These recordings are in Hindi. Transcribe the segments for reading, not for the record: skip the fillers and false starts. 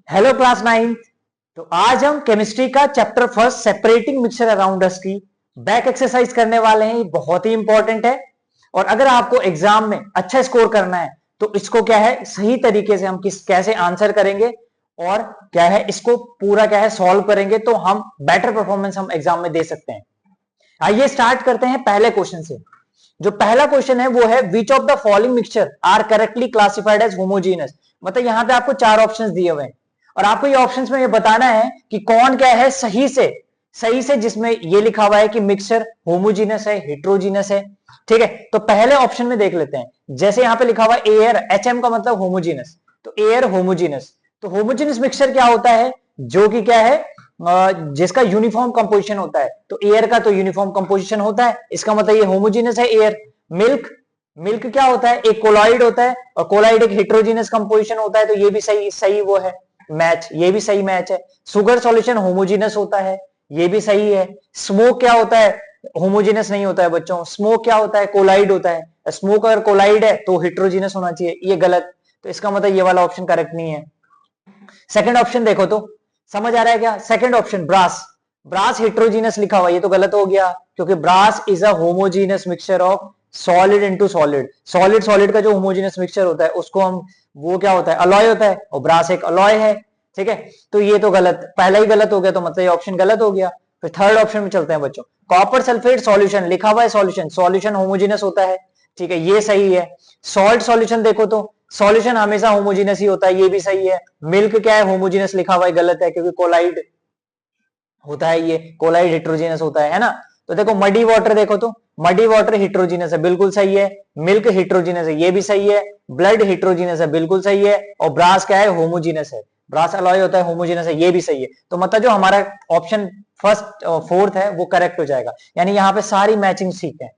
Hello class 9। तो आज हम केमिस्ट्री का chapter first separating mixture around us की बैक एक्सरसाइज करने वाले हैं। ये बहुत ही इंपॉर्टेंट है और अगर आपको एग्जाम में अच्छा स्कोर करना है तो इसको क्या है सही तरीके से हम कैसे आंसर करेंगे और क्या है इसको पूरा क्या है सॉल्व करेंगे तो हम बेटर परफॉर्मेंस हम एग्जाम में दे सकते हैं। आइए स्टार्ट करते हैं पहले क्वेश्चन से। जो पहला क्वेश्चन है वो है which of the following mixture are correctly classified as homogeneous. मतलब यहां पे आपको चार ऑप्शंस दिए हुए हैं और आपको ये ऑप्शंस में ये बताना है कि कौन क्या है सही से जिसमें ये लिखा हुआ है कि मिक्सचर होमोजीनस है हेट्रोजीनस है। ठीक है, तो पहले ऑप्शन में देख लेते हैं। जैसे यहां पे लिखा हुआ है एयर, एचएम का मतलब होमोजीनस, तो एयर होमोजीनस। तो होमोजीनस मिक्सचर क्या होता है जो कि क्या है जिसका यूनिफॉर्म कंपोजिशन होता है। तो एयर का तो यूनिफॉर्म कंपोजिशन होता है, इसका मतलब ये होमोजीनस है एयर। मिल्क, मिल्क क्या होता है, एक कोलॉइड होता है और कोलॉइड एक हेट्रोजीनस कंपोजिशन होता है, तो ये भी सही सही वो है मैच, ये भी सही मैच है। सुगर सॉल्यूशन होमोजीनस होता है, ये भी सही है। स्मोक क्या होता है, होमोजीनस नहीं होता है बच्चों, स्मोक क्या होता है, कोलाइड होता है। स्मोक अगर कोलाइड है तो हेट्रोजीनस होना चाहिए, ये गलत। तो इसका मतलब ये वाला ऑप्शन करेक्ट नहीं है। सेकंड ऑप्शन देखो तो समझ आ रहा है क्या। Second option brass, brass heterogeneous लिखा हुआ, ये तो गलत हो गया क्योंकि brass is a homogeneous mixture of solid into solid. Solid solid का जो होमोजीनस मिक्सचर होता है उसको हम वो क्या होता है अलॉय होता है और ब्रास एक अलॉय है। ठीक है, तो ये तो गलत, पहला ही गलत हो गया तो मतलब ये ऑप्शन गलत हो गया। फिर थर्ड ऑप्शन में चलते हैं बच्चों। कॉपर सल्फेट सॉल्यूशन लिखा हुआ है, सॉल्यूशन सॉल्यूशन होमोजीनस होता है, ठीक है ये सही है। सॉल्ट सॉल्यूशन देखो तो सॉल्यूशन हमेशा होमोजीनस ही होता है, ये भी सही है। मिल्क क्या है होमोजीनस लिखा हुआ है, गलत है क्योंकि कोलाइड होता है, ये कोलाइड हेट्रोजीनस होता है ना। तो देखो मडी वाटर देखो तो मडी वाटर हेट्रोजीनस है, बिल्कुल सही है। मिल्क हेट्रोजीनस है, ये भी सही है। ब्लड हेट्रोजीनस है, बिल्कुल सही है। और ब्रास क्या है होमोजीनस है, ब्रास अलॉय होता है होमोजीनस है, ये भी सही है। तो मतलब जो हमारा ऑप्शन फर्स्ट फोर्थ है वो करेक्ट हो जाएगा, यानी यहाँ पे सारी मैचिंग ठीक है,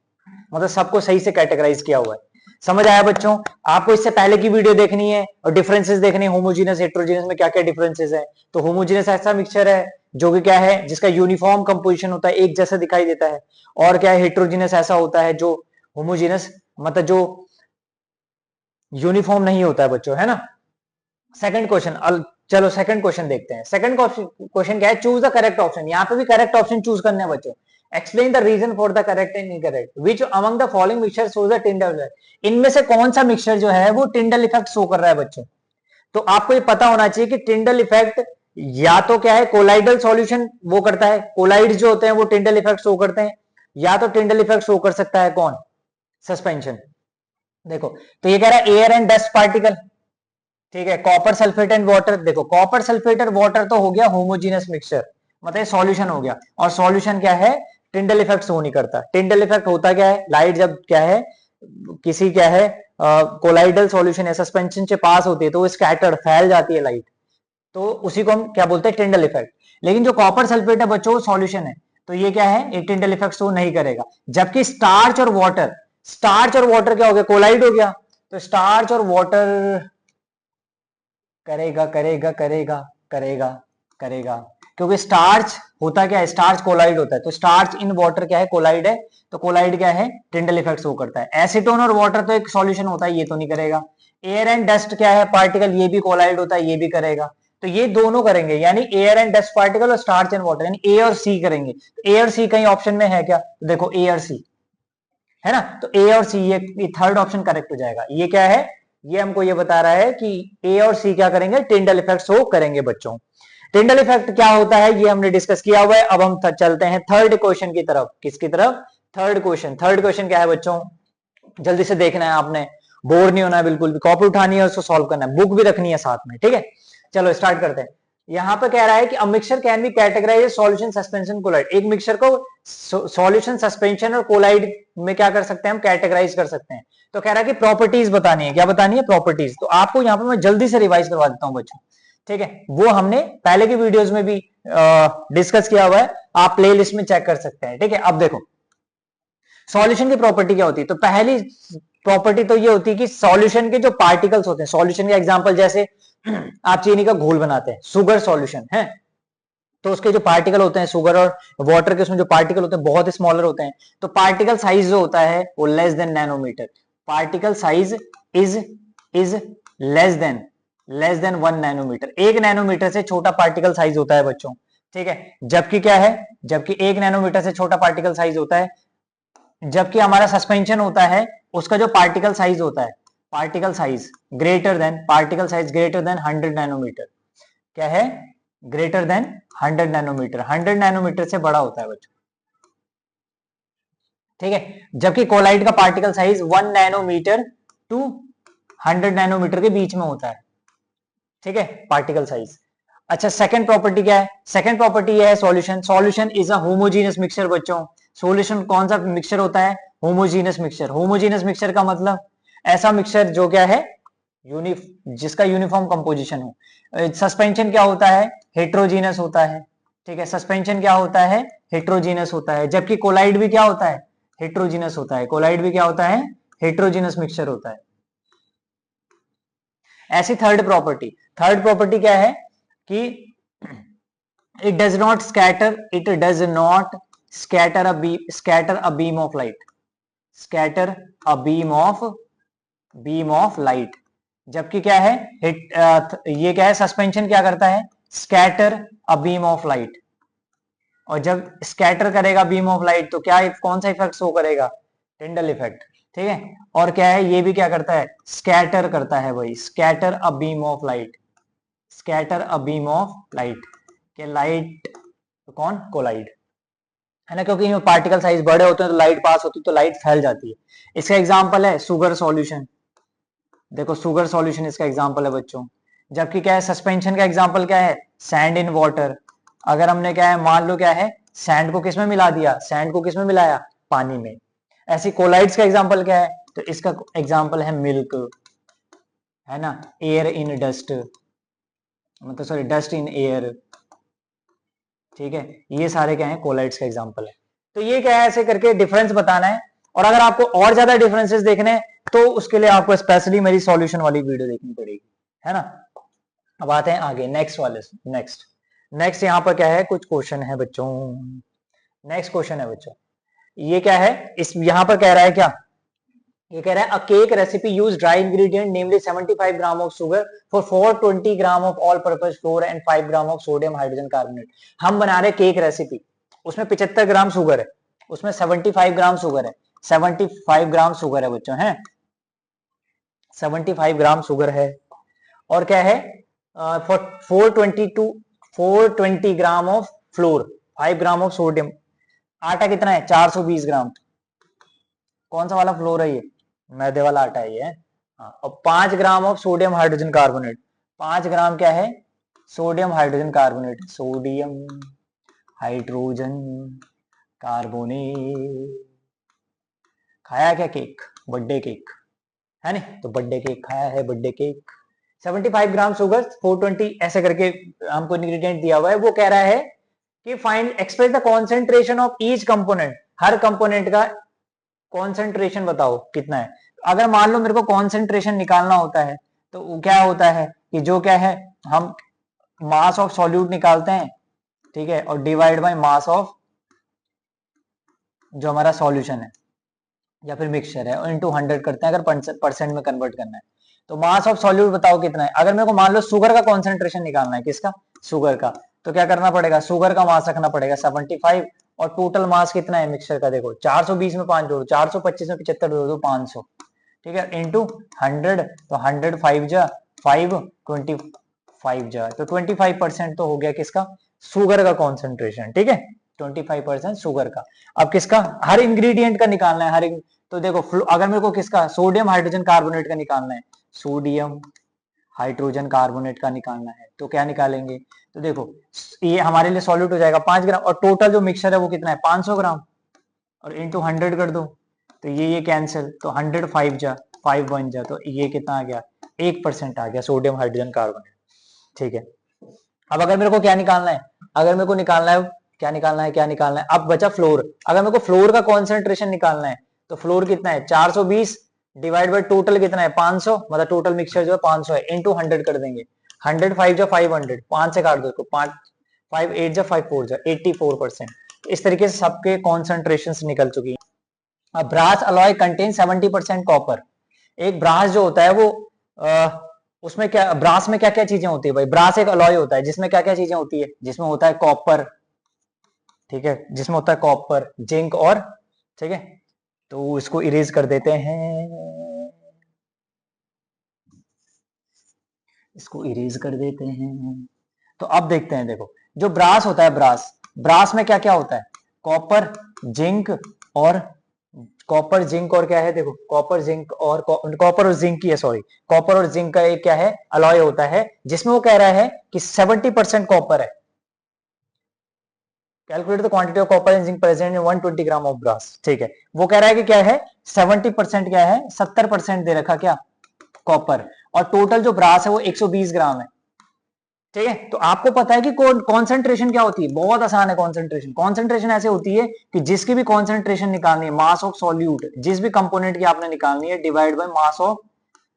मतलब सबको सही से कैटेगराइज किया हुआ है। समझ आया बच्चों। आपको इससे पहले की वीडियो देखनी है और डिफरेंसेस देखने हैं होमोजीनस हेट्रोजीनस में क्या क्या डिफरेंसेस है। तो होमोजीनस ऐसा मिक्सचर है जो कि क्या है जिसका यूनिफॉर्म कंपोजिशन होता है, एक जैसा दिखाई देता है। और क्या है हेट्रोजीनस ऐसा होता है जो होमोजीनस मतलब जो यूनिफॉर्म नहीं होता है बच्चों, है ना। सेकंड क्वेश्चन, चलो सेकंड क्वेश्चन देखते हैं। सेकंड क्वेश्चन क्या है, चूज द करेक्ट ऑप्शन। यहाँ पे भी करेक्ट ऑप्शन चूज करना है बच्चों। Explain the reason for the correct and incorrect which among the following mixture shows the Tyndall effect. इनमें से कौन सा मिक्सचर जो है वो टिंडल इफेक्ट शो कर रहा है बच्चों। तो आपको ये पता होना चाहिए कि टिंडल इफेक्ट या तो क्या है कोलाइडल सॉल्यूशन वो करता है, कोलाइड जो होते हैं वो टिंडल इफेक्ट शो करते हैं, या तो टिंडल इफेक्ट शो कर सकता है कौन, सस्पेंशन। देखो तो ये कह रहा है एयर एंड डस्ट पार्टिकल, ठीक है। कॉपर सल्फेट एंड वाटर, देखो कॉपर सल्फेट और वाटर तो हो गया होमोजीनस मिक्सचर, मतलब सॉल्यूशन हो गया। और सॉल्यूशन क्या है टिंडल इफेक्ट शो नहीं करता। टिंडल इफेक्ट होता क्या है, लाइट जब क्या है किसी क्या है कोलाइडल सॉल्यूशन या सस्पेंशन से पास होती है तो वो स्कैटर्ड फैल जाती है लाइट, तो उसी को हम क्या बोलते हैं टिंडल इफेक्ट। लेकिन जो कॉपर सल्फेट है बच्चों सॉल्यूशन है, तो ये क्या है एक टिंडल इफेक्ट शो नहीं करेगा। जबकि स्टार्च और वाटर, स्टार्च और वाटर क्या हो गया कोलाइड हो गया, तो स्टार्च और वाटर करेगा करेगा करेगा करेगा करेगा, क्योंकि स्टार्च होता क्या है स्टार्च कोलाइड होता है, तो स्टार्च इन वाटर क्या है कोलाइड है, तो कोलाइड क्या है टिंडल इफेक्ट शो करता है। एसीटोन और वाटर तो एक सॉल्यूशन होता है, ये तो नहीं करेगा। एयर एंड डस्ट क्या है पार्टिकल, ये भी कोलाइड होता है, ये भी करेगा। तो ये दोनों करेंगे, यानी एयर एंड डस्ट पार्टिकल और स्टार्च एंड वाटर, यानी ए और सी करेंगे। ए और सी कहीं ऑप्शन में है क्या, तो देखो ए और सी है ना, तो ए और सी ये थर्ड ऑप्शन करेक्ट हो जाएगा। ये क्या है, ये हमको ये बता रहा है कि ए और सी क्या करेंगे टिंडल इफेक्ट शो करेंगे बच्चों। टिंडल इफेक्ट क्या होता है ये हमने डिस्कस किया हुआ है। अब हम चलते हैं थर्ड क्वेश्चन की तरफ। किसकी तरफ, थर्ड क्वेश्चन। थर्ड क्वेश्चन क्या है बच्चों, जल्दी से देखना है आपने, बोर नहीं होना है बिल्कुल भी, कॉपी उठानी है उसको सॉल्व करना है, बुक भी रखनी है साथ में, ठीक है। चलो स्टार्ट करते हैं। यहां पर कह रहा है कि a mixture can be categorise solution suspension colloid. एक मिक्सचर को सॉल्यूशन सस्पेंशन और कोलाइड में क्या कर सकते हैं हम कैटेगराइज कर सकते हैं। तो कह रहा है कि प्रॉपर्टीज बतानी है, क्या बतानी है प्रॉपर्टीज। तो आपको यहाँ पर मैं जल्दी से रिवाइज करवा देता हूं बच्चों, ठीक है। वो हमने पहले की वीडियोस में भी डिस्कस किया हुआ है, आप प्ले लिस्ट में चेक कर सकते हैं, ठीक है। अब देखो सॉल्यूशन की प्रॉपर्टी क्या होती है, तो पहली प्रॉपर्टी तो ये होती है कि सॉल्यूशन के जो पार्टिकल्स होते हैं, सॉल्यूशन के एग्जांपल जैसे आप चीनी का घोल बनाते हैं, शुगर सॉल्यूशन है, तो उसके जो पार्टिकल होते हैं शुगर और वाटर के उसमें जो पार्टिकल होते हैं बहुत स्मॉलर होते हैं, तो पार्टिकल साइज जो होता है वो less than nanometre. Particle size is less than less than 1 nanometre, 1 nanometre से छोटा पार्टिकल साइज होता है बच्चों, ठीक है। जबकि क्या है, जबकि 1 नैनोमीटर से छोटा पार्टिकल साइज होता है, जबकि हमारा सस्पेंशन होता है उसका जो पार्टिकल साइज होता है, particle size greater than 100 nanometre, क्या है, ग्रेटर देन 100 नैनोमीटर, 100 नैनोमीटर से बड़ा होता है बच्चों, ठीक है। जबकि कोलाइड का particle size 1 nanometre to 100 nanometre के बीच में होता है, ठीक है, पार्टिकल साइज। अच्छा, सेकंड प्रॉपर्टी क्या है, सेकंड प्रॉपर्टी ये है solution, solution is a homogeneous mixture बच्चों। सॉल्यूशन कौन सा मिक्सचर होता है, होमोजीनियस मिक्सचर। होमोजीनियस मिक्सचर का मतलब ऐसा मिक्सचर जो क्या है, जिसका यूनिफॉर्म कंपोजिशन हो। सस्पेंशन क्या होता है, हेट्रोजीनस होता है, ठीक है, सस्पेंशन क्या होता है, हेट्रोजीनस होता है। जबकि कोलाइड भी क्या होता है, हेट्रोजीनस होता है, कोलाइड भी क्या होता है, हेट्रोजीनस मिक्सचर होता है। ऐसी थर्ड प्रॉपर्टी क्या है कि it does not scatter, scatter a beam of light, scatter a beam of light. जबकि क्या है, ये क्या है, सस्पेंशन क्या करता है, scatter a beam of light. और जब स्कैटर करेगा बीम ऑफ लाइट तो क्या, कौन सा इफेक्ट शो करेगा, टिंडल इफेक्ट, ठीक है। और क्या है, ये भी क्या करता है, स्कैटर करता है, वही scatter a beam of light, scatter a beam of light, के लाइट कौन, कोलाइड, है ना, क्योंकि पार्टिकल साइज बड़े होते हैं तो लाइट पास होती है तो लाइट फैल जाती है। इसका एग्जांपल है शुगर सॉल्यूशन, देखो शुगर सॉल्यूशन इसका एग्जांपल है बच्चों। जबकि क्या है, सस्पेंशन का एग्जांपल क्या है, सैंड इन वाटर। अगर हमने क्या है, मान लो क्या है, सैंड को किसमें मिला दिया, सैंड को किसमें मिलाया, पानी में। ऐसी कोलाइड्स का एग्जांपल क्या है, तो इसका एग्जांपल है मिल्क, है ना, एयर इन डस्ट, मतलब सॉरी डस्ट इन एयर, ठीक है। ये सारे क्या है, कोलाइड्स का एग्जांपल है। तो ये क्या है, ऐसे करके डिफरेंस बताना है। और अगर आपको और ज्यादा डिफरेंसेस देखने हैं तो उसके लिए आपको स्पेशली मेरी सॉल्यूशन वाली वीडियो देखनी पड़ेगी, है ना। अब आते हैं आगे नेक्स्ट वाले, नेक्स्ट यहाँ पर क्या है, कुछ क्वेश्चन है बच्चों। नेक्स्ट क्वेश्चन है बच्चों, ये क्या है, इस यहाँ पर कह रहा है क्या, ये कह रहा है अ cake recipe use dry ingredient namely 75 gram of sugar for 420 gram of all purpose floor and 5 gram of sodium hydrogen carbonate. हम बना रहे केक रेसिपी, उसमें 75 ग्राम शुगर है, उसमें 75 ग्राम शुगर है, 75 ग्राम शुगर है बच्चों, है 75 ग्राम शुगर है। और क्या है, 420 gram of floor, 5 gram of sodium. आटा कितना है, 420 ग्राम। कौन सा वाला फ्लोर है ये, मैदे वाला आटा है ये, हाँ। और 5 gram of sodium hydrogen carbonate, 5 ग्राम क्या है, sodium hydrogen carbonate, sodium hydrogen carbonate. खाया क्या केक, बर्थडे केक, है नहीं, तो बर्थडे केक खाया है, बर्थडे केक। 75 ग्राम शुगर, 420 ऐसे करके हमको इंग्रेडिएंट दिया हुआ है। वो कह रहा है कि find express the concentration of each component, her component का कॉन्सेंट्रेशन बताओ कितना है। अगर मान लो मेरे को कॉन्सेंट्रेशन निकालना होता है तो वो क्या होता है कि जो क्या है, हम मास ऑफ सॉल्यूट निकालते हैं, ठीक है, और डिवाइड बाय मास ऑफ जो हमारा सॉल्यूशन है या फिर मिक्सचर है, और इनटू 100 करते हैं अगर परसेंट में कन्वर्ट करना है। तो मास ऑफ सॉल्यूट बताओ कितना है। अगर मेरे को मान लो शुगर का कॉन्सेंट्रेशन निकालना है, किसका, शुगर का, तो क्या करना पड़ेगा, शुगर का मास रखना पड़ेगा 75, और टोटल मास कितना है मिक्सचर का, देखो 420 में 5 जोड़ो, 425 में 75 जोड़ दो, 500, ठीक है, इंटू 100, तो 100 5 जा 5, 25 जा, तो 25% तो हो गया किसका, शुगर का कॉन्सेंट्रेशन, ठीक है, 25% शुगर का। अब किसका, हर इंग्रेडिएंट का निकालना है, तो देखो अगर मेरे को किसका, सोडियम हाइड्रोजन कार्बोनेट का निकालना है, सोडियम हाइड्रोजन कार्बोनेट का निकालना है, तो क्या निकालेंगे, तो देखो ये हमारे लिए सॉल्यूट हो जाएगा 5 ग्राम, और टोटल जो मिक्सचर है वो कितना है, 500 ग्राम, और इंटू 100 कर दो, तो ये कैंसिल, तो 100 5 जा 5 1 जा, तो ये कितना आ गया, 1% आ गया सोडियम हाइड्रोजन कार्बोनेट, ठीक है। अब अगर मेरे को क्या निकालना है, अगर मेरे को निकालना है, क्या निकालना है, अब बचा फ्लोर। अगर मेरे को फ्लोर का कॉन्सेंट्रेशन निकालना है तो फ्लोर कितना है, 420 डिवाइड बाय टोटल कितना है, 500, मतलब टोटल मिक्सचर जो है 500 है, इंटू 100 कर देंगे, 100 5 जा 500, 5 से काट दो इसको, 5 5 8 जा 5 4 जा 84%। इस तरीके से सबके कॉन्सेंट्रेशन निकल चुकी है। Brass alloy contain 70% copper. एक ब्रास जो होता है वो उसमें क्या, ब्रास में क्या क्या चीजें होती है भाई? ब्रास एक अलॉय होता है जिसमें क्या क्या चीजें होती है, जिसमें होता है कॉपर, ठीक है, जिसमें होता है कॉपर, जिंक और, ठीक है, तो इसको इरेज कर देते हैं, इसको इरेज कर देते हैं। तो अब देखते हैं, देखो जो ब्रास होता है, ब्रास, ब्रास में क्या क्या होता है? कॉपर, जिंक और, कॉपर जिंक और क्या है, देखो कॉपर जिंक और, कॉपर और जिंक की है, सॉरी, कॉपर और जिंक का एक क्या है, अलॉय होता है, जिसमें वो कह रहा है कि 70% कॉपर है। Calculate the quantity of copper and zinc present in 120 gram of brass, ठीक है, वो कह रहा है कि क्या है, 70% क्या है, 70% दे रखा क्या, कॉपर, और टोटल जो ब्रास है वो 120 ग्राम है, ठीक है। तो आपको पता है कि कॉन्सेंट्रेशन क्या होती है, बहुत आसान है। कॉन्सेंट्रेशन, कॉन्सेंट्रेशन ऐसे होती है कि जिसकी भी कॉन्सेंट्रेशन निकालनी है, मास ऑफ सॉल्यूट, जिस भी कंपोनेंट की आपने निकालनी है, divide by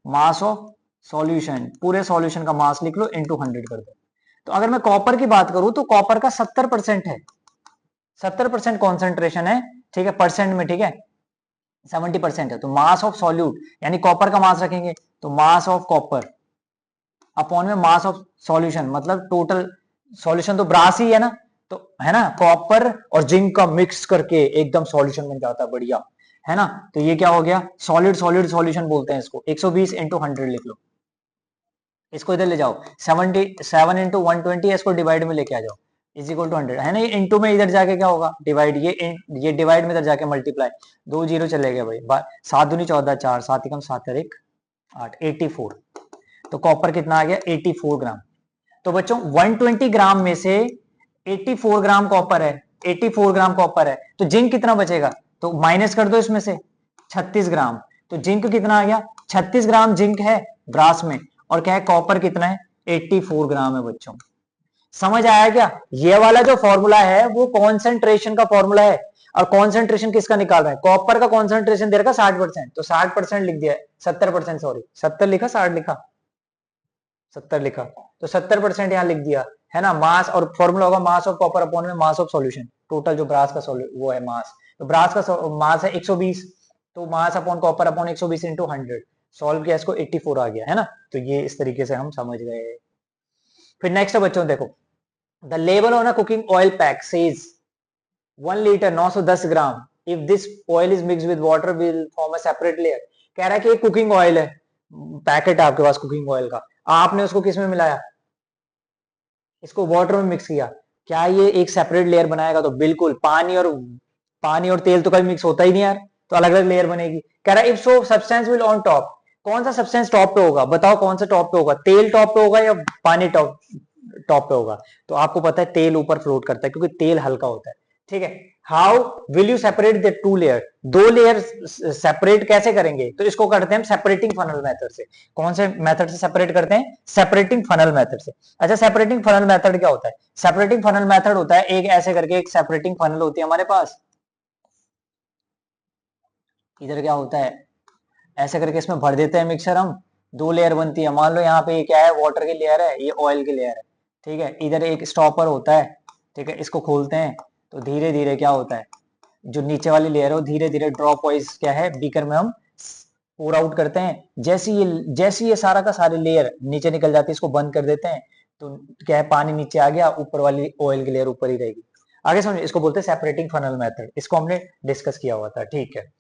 mass of solution, पूरे सॉल्यूशन का मास लिख लो, इनटू 100 कर दो। तो अगर मैं कॉपर की बात करूं तो कॉपर का 70% है, 70% कॉन्सेंट्रेशन है, ठीक है, परसेंट में, ठीक है, 70% है। तो मास ऑफ सॉल्यूट यानी कॉपर का मास रखेंगे, तो मास ऑफ कॉपर अपॉन में मास ऑफ सॉल्यूशन, मतलब टोटल सॉल्यूशन तो ब्रास ही है ना, तो है ना, कॉपर और जिंक का मिक्स करके एकदम सॉल्यूशन बन जाता है, बढ़िया, है ना। तो ये क्या हो गया, सॉलिड सॉलिड सॉल्यूशन बोलते हैं इसको। 120 इंटू 100 लिख लो, इसको इधर ले जाओ, 77 इंटू 120, इसको डिवाइड में लेके आ जाओ, इज इक्वल टू 100, है ना। ये इंटू में इधर जाके क्या होगा, डिवाइड, ये डिवाइड में इधर जाके मल्टीप्लाई, दो जीरो चले गए भाई, 7 दूनी 14, 4 7 एकम 7 और 1 8, 84। तो कॉपर कितना आ गया, 84 ग्राम। तो बच्चों 120 ग्राम में से 84 ग्राम कॉपर है, 84 ग्राम कॉपर है, तो जिंक कितना बचेगा, तो माइनस कर दो इसमें से 36 ग्राम। तो जिंक कितना आ गया, 36 ग्राम जिंक है ब्रास में, और क्या है, कॉपर कितना है, 84 ग्राम है बच्चों। समझ आया क्या? ये वाला जो फॉर्मूला है वो कॉन्सेंट्रेशन का फॉर्मूला है, और कॉन्सेंट्रेशन किसका निकाल रहा है, कॉपर का कॉन्सेंट्रेशन दे रखा 60%, तो 60% लिख दिया, 70%, सॉरी 70 लिखा, 60 लिखा, 70 लिखा, तो 70% यहां लिख दिया, है ना। मास, और फॉर्मूला होगा मास ऑफ कॉपर अपॉन में मास ऑफ सॉल्यूशन, टोटल जो ब्रास का वो है मास, तो ब्रास का मास है 120, तो mass upon copper upon 120 into 100, solve किया इसको, 84 आ गया, है ना। तो ये इस तरीके से हम समझ गए। फिर नेक्स्ट बच्चों देखो, the label on a cooking oil pack says 1 litre 910 gram, if this oil is mix with water will form a separate layer. कह रहा है कि एक कुकिंग ऑयल है, पैकेट है आपके पास कुकिंग ऑयल का, आपने उसको किस में मिलाया, इसको वाटर में मिक्स किया, क्या ये एक सेपरेट लेयर बनाएगा, तो बिल्कुल, पानी और तेल तो कभी मिक्स होता ही नहीं यार, तो अलग अलग लेयर बनेगी। कह रहा है if so substance will on top, कौन सा सब्सटेंस टॉप पे होगा, बताओ कौन सा टॉप पे होगा, तेल टॉप पे होगा या पानी टॉप टॉप पे होगा? तो आपको पता है तेल ऊपर फ्लोट करता है, क्योंकि तेल हल्का होता है, ठीक है। How will you separate the two layer, दो लेयर सेपरेट कैसे करेंगे, तो इसको करते हैं हम सेपरेटिंग फनल मेथड से। कौन से मेथड से सेपरेट करते हैं, सेपरेटिंग फनल मेथड से। अच्छा, सेपरेटिंग फनल मेथड क्या होता है, सेपरेटिंग फनल मेथड होता है, एक ऐसे करके एक सेपरेटिंग फनल होती है हमारे पास, इधर क्या होता है, ऐसे करके इसमें भर देते हैं मिक्सर हम, दो लेयर बनती है, मान लो यहाँ पे ये क्या है, वाटर की लेयर है, ये ऑयल की लेयर है, ठीक है। इधर एक स्टॉपर होता है, ठीक है, इसको खोलते हैं, तो धीरे धीरे क्या होता है, जो नीचे वाली लेयर है धीरे धीरे ड्रॉप वाइज क्या है, बीकर में हम पोर आउट करते हैं। जैसी ये सारा का सारी लेयर नीचे निकल जाती है, इसको बंद कर देते हैं, तो क्या है, पानी नीचे आ गया, ऊपर वाली ऑयल की लेयर ऊपर ही रहेगी। आगे समझो, इसको बोलते हैं सेपरेटिंग फनल मेथड, इसको हमने डिस्कस किया हुआ था, ठीक है।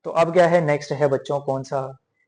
तो अब क्या है, नेक्स्ट है बच्चों कौन सा,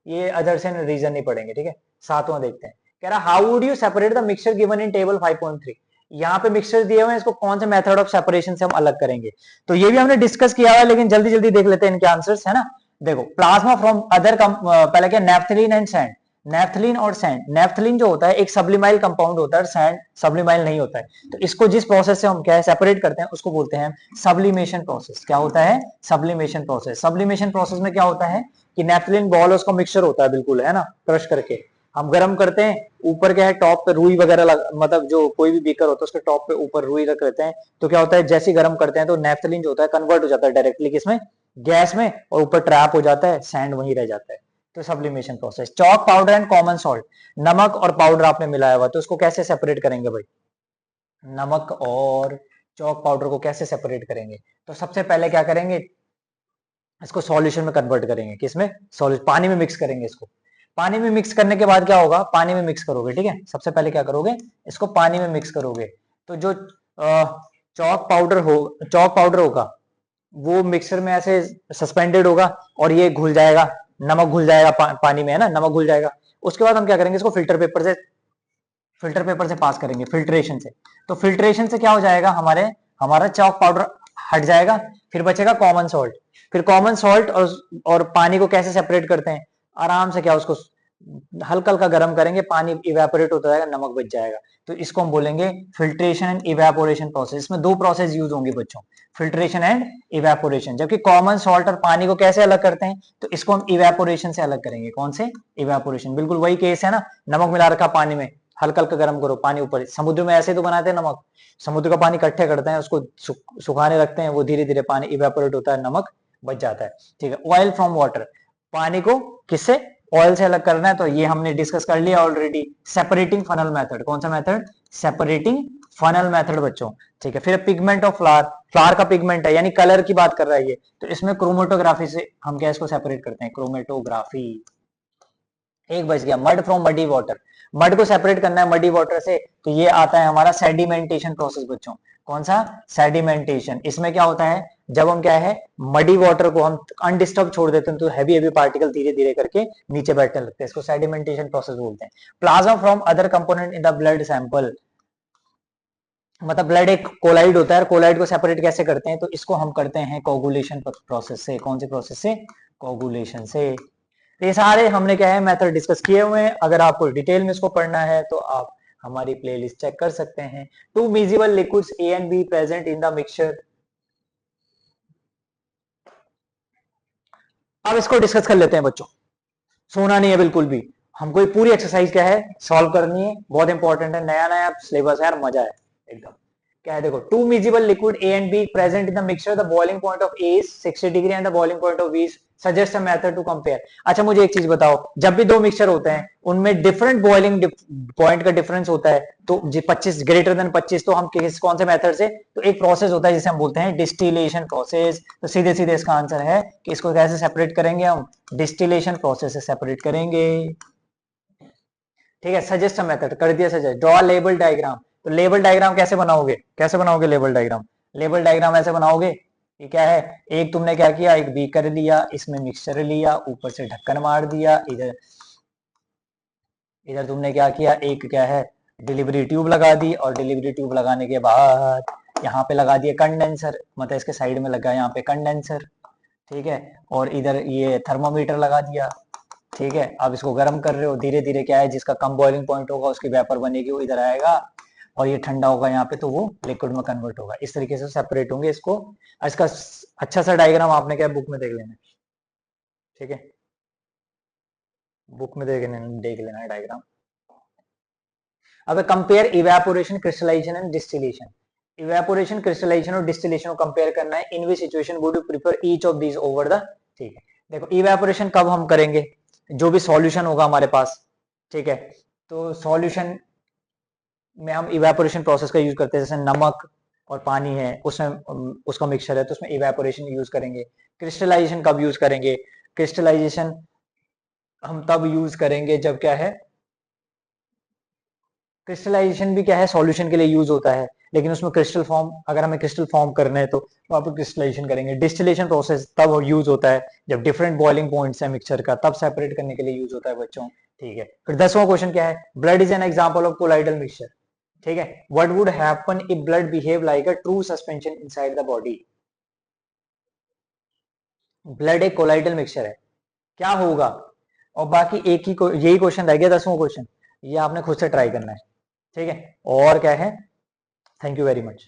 ये अदर्स एंड रीजन नहीं पढ़ेंगे, ठीक है। सातवां देखते हैं, कह रहा how would you separate the mixture given in table 5.3, यहाँ पे मिक्सचर दिए हुए हैं, इसको कौन से मेथड ऑफ सेपरेशन से हम अलग करेंगे, तो ये भी हमने डिस्कस किया हुआ है, लेकिन जल्दी जल्दी देख लेते हैं इनके आंसर्स, है ना। देखो, प्लाज्मा फ्रॉम अदर, पहले क्या, नेफ्थलीन एंड सैंड, नेफ्थलीन और सैंड, नेफ्थलीन जो होता है एक सब्लिमाइल कंपाउंड होता है, सैंड सब्लिमाइल नहीं होता है, तो इसको जिस प्रोसेस से हम क्या है सेपरेट करते हैं उसको बोलते हैं सब्लिमेशन प्रोसेस। क्या होता है, सब्लिमेशन प्रोसेस। सब्लिमेशन प्रोसेस में क्या होता है कि नेफ्थलीन बॉल उसका मिक्सचर होता है, बिल्कुल, है ना, क्रश करके हम गर्म करते हैं, ऊपर क्या है, टॉप पे रुई वगैरह मतलब जो कोई भी बीकर होता है उसके टॉप पे ऊपर रुई रख लेते हैं, तो क्या होता है, जैसे ही गर्म करते हैं तो नेफ्थलीन जो होता है कन्वर्ट हो जाता है डायरेक्टली किसमें, गैस में, और ऊपर ट्रैप हो जाता है, सैंड वहीं रह जाता है। तो sublimation process. Chalk powder and common salt, नमक और पाउडर आपने मिलाया हुआ, तो उसको कैसे सेपरेट करेंगे भाई, नमक और चॉक पाउडर को कैसे सेपरेट करेंगे, तो सबसे पहले क्या करेंगे, इसको सॉल्यूशन में कन्वर्ट करेंगे, किसमें, सॉल्यूशन, पानी में मिक्स करेंगे इसको। पानी में मिक्स करने के बाद क्या होगा, पानी में मिक्स करोगे, ठीक है, सबसे पहले क्या करोगे, इसको पानी में मिक्स करोगे, तो जो चौक पाउडर होगा वो मिक्सर में ऐसे सस्पेंडेड होगा और ये घुल जाएगा, नमक घुल जाएगा पानी में, है ना, नमक घुल जाएगा। उसके बाद हम क्या करेंगे, इसको फिल्टर पेपर से पास करेंगे, फिल्ट्रेशन से। तो फिल्ट्रेशन से क्या हो जाएगा, हमारा चौक पाउडर हट जाएगा, फिर बचेगा कॉमन सॉल्ट। फिर कॉमन सॉल्ट और पानी को कैसे सेपरेट करते हैं, आराम से क्या उसको हल्का हल्का गर्म करेंगे, पानी इवेपोरेट होता जाएगा, नमक बच जाएगा। तो इसको हम बोलेंगे फिल्ट्रेशन एंड इवेपोरेशन प्रोसेस। इसमें दो प्रोसेस यूज होंगे बच्चों, फिल्ट्रेशन एंड इवेपोरेशन। जबकि कॉमन सॉल्ट और पानी को कैसे अलग करते हैं, तो इसको हम इवेपोरेशन से अलग करेंगे। कौन से, इवेपोरेशन। बिल्कुल वही केस है ना, नमक मिला रखा पानी में, हल्का हल्का गर्म करो, पानी ऊपर। समुद्र में ऐसे तो बनाते हैं नमक, समुद्र का पानी इकट्ठे करते हैं, उसको सुखाने रखते हैं, वो धीरे धीरे पानी इवेपोरेट होता है, नमक बच जाता है, ठीक है। ऑयल फ्रॉम वाटर, पानी को किससे, ऑयल से अलग करना है, तो ये हमने डिस्कस कर लिया ऑलरेडी। सेपरेटिंग फनल मेथड, कौन सा मेथड, सेपरेटिंग फनल मेथड बच्चों, ठीक है। फिर पिगमेंट ऑफ फ्लावर, फ्लावर का पिगमेंट है, यानी कलर की बात कर रहा है ये, तो इसमें क्रोमेटोग्राफी से हम क्या इसको सेपरेट करते हैं, क्रोमेटोग्राफी। एक बच गया, mud from muddy water, mud को सेपरेट करना है मडी वाटर से, तो ये आता है हमारा सेडिमेंटेशन प्रोसेस बच्चों। कौन सा, सेडिमेंटेशन। इसमें क्या होता है, जब हम क्या है मडी वाटर को हम अनडिस्टर्ब छोड़ देते हैं, तो हैवी हैवी पार्टिकल धीरे धीरे करके नीचे बैठने लगते हैं, इसको सेडिमेंटेशन प्रोसेस बोलते हैं। Plasma from other component in the blood sample, मतलब ब्लड एक कोलाइड होता है, कोलाइड को सेपरेट कैसे करते हैं, तो इसको हम करते हैं कोगुलेशन प्रोसेस से। कौन से प्रोसेस से, कोगुलेशन से। ये सारे हमने क्या है मेथड डिस्कस किए हुए हैं। अगर आपको डिटेल में इसको पढ़ना है तो आप हमारी प्लेलिस्ट चेक कर सकते हैं। Two immiscible liquids A and B present in the mixture. अब इसको डिस्कस कर लेते हैं बच्चों, सोना नहीं है बिल्कुल भी, हमको ये पूरी एक्सरसाइज क्या है सॉल्व करनी है, बहुत इंपॉर्टेंट है, नया नया सिलेबस है यार, मजा है एकदम। क्या है देखो, two miscible liquid A and B present in the mixture, the boiling point of A is 60 degree and the boiling point of B is, suggest a method to compare. अच्छा मुझे एक चीज बताओ, जब भी दो मिक्सचर होते हैं उनमें डिफरेंट बॉइलिंग पॉइंट का डिफरेंस होता है, तो 25 ग्रेटर देन 25, तो हम कौन से मेथड से, तो एक प्रोसेस होता है जिसे हम बोलते हैं डिस्टिलेशन प्रोसेस। तो सीधे सीधे इसका आंसर है कि इसको कैसे सेपरेट करेंगे हम, डिस्टिलेशन प्रोसेस से सेपरेट करेंगे, ठीक है। सजेस्ट अ मेथड कर दिया, सजेस्ट। ड्रॉ लेबल डायग्राम, तो लेबल डायग्राम कैसे बनाओगे, कैसे बनाओगे लेबल डायग्राम, लेबल डायग्राम ऐसे बनाओगे कि क्या है, एक तुमने क्या किया, एक बीकर लिया, इसमें मिक्सचर लिया, ऊपर से ढक्कन मार दिया, इधर इधर तुमने क्या किया, एक क्या है डिलीवरी ट्यूब लगा दी, और डिलीवरी ट्यूब लगाने के बाद यहाँ पे लगा दिया कंडेंसर, मतलब इसके साइड में लगा यहाँ पे कंडेंसर, ठीक है। और इधर ये थर्मोमीटर लगा दिया, ठीक है। अब इसको गर्म कर रहे हो, धीरे धीरे क्या है, जिसका कम बॉइलिंग पॉइंट होगा उसकी वेपर बनेगी, वो इधर आएगा, और ये ठंडा होगा यहाँ पे, तो वो लिक्विड में कन्वर्ट होगा। इस तरीके से सेपरेट होंगे इसको। इसका अच्छा सा डायग्राम आपने क्या बुक में देख लेना, ठीक है, बुक में देख लेना डायग्राम। अब compare evaporation, crystallization and distillation. Evaporation, crystallization और डिस्टिलेशन को कंपेयर करना है। In which situation would you prefer each of these over the, ठीक है। देखो इवेपोरेशन कब हम करेंगे, जो भी सॉल्यूशन होगा हमारे पास, ठीक है, तो सॉल्यूशन में हम इवेपोरेशन प्रोसेस का यूज करते हैं, जैसे नमक और पानी है, उसमें उसका मिक्सचर है, तो उसमें इवेपोरेशन यूज करेंगे। क्रिस्टलाइजेशन कब यूज करेंगे, क्रिस्टलाइजेशन हम तब यूज करेंगे जब क्या है, क्रिस्टलाइजेशन भी क्या है सॉल्यूशन के लिए यूज होता है, लेकिन उसमें क्रिस्टल फॉर्म, अगर हमें क्रिस्टल फॉर्म करना है तो वहां पर क्रिस्टलाइजेशन करेंगे। डिस्टिलेशन प्रोसेस तब यूज होता है जब डिफरेंट बॉइलिंग पॉइंट्स है मिक्सचर का, तब सेपरेट करने के लिए यूज होता है बच्चों, ठीक है। फिर 10वां क्वेश्चन क्या है, blood is an example of colloidal mixture, ठीक है। What would happen if blood behave like a true suspension inside the body. Blood एक कोलाइडल मिक्सचर है, क्या होगा। और बाकी एक ही यही क्वेश्चन रह गया 10वां क्वेश्चन, ये आपने खुद से ट्राई करना है, ठीक है। और क्या है, थैंक यू वेरी मच।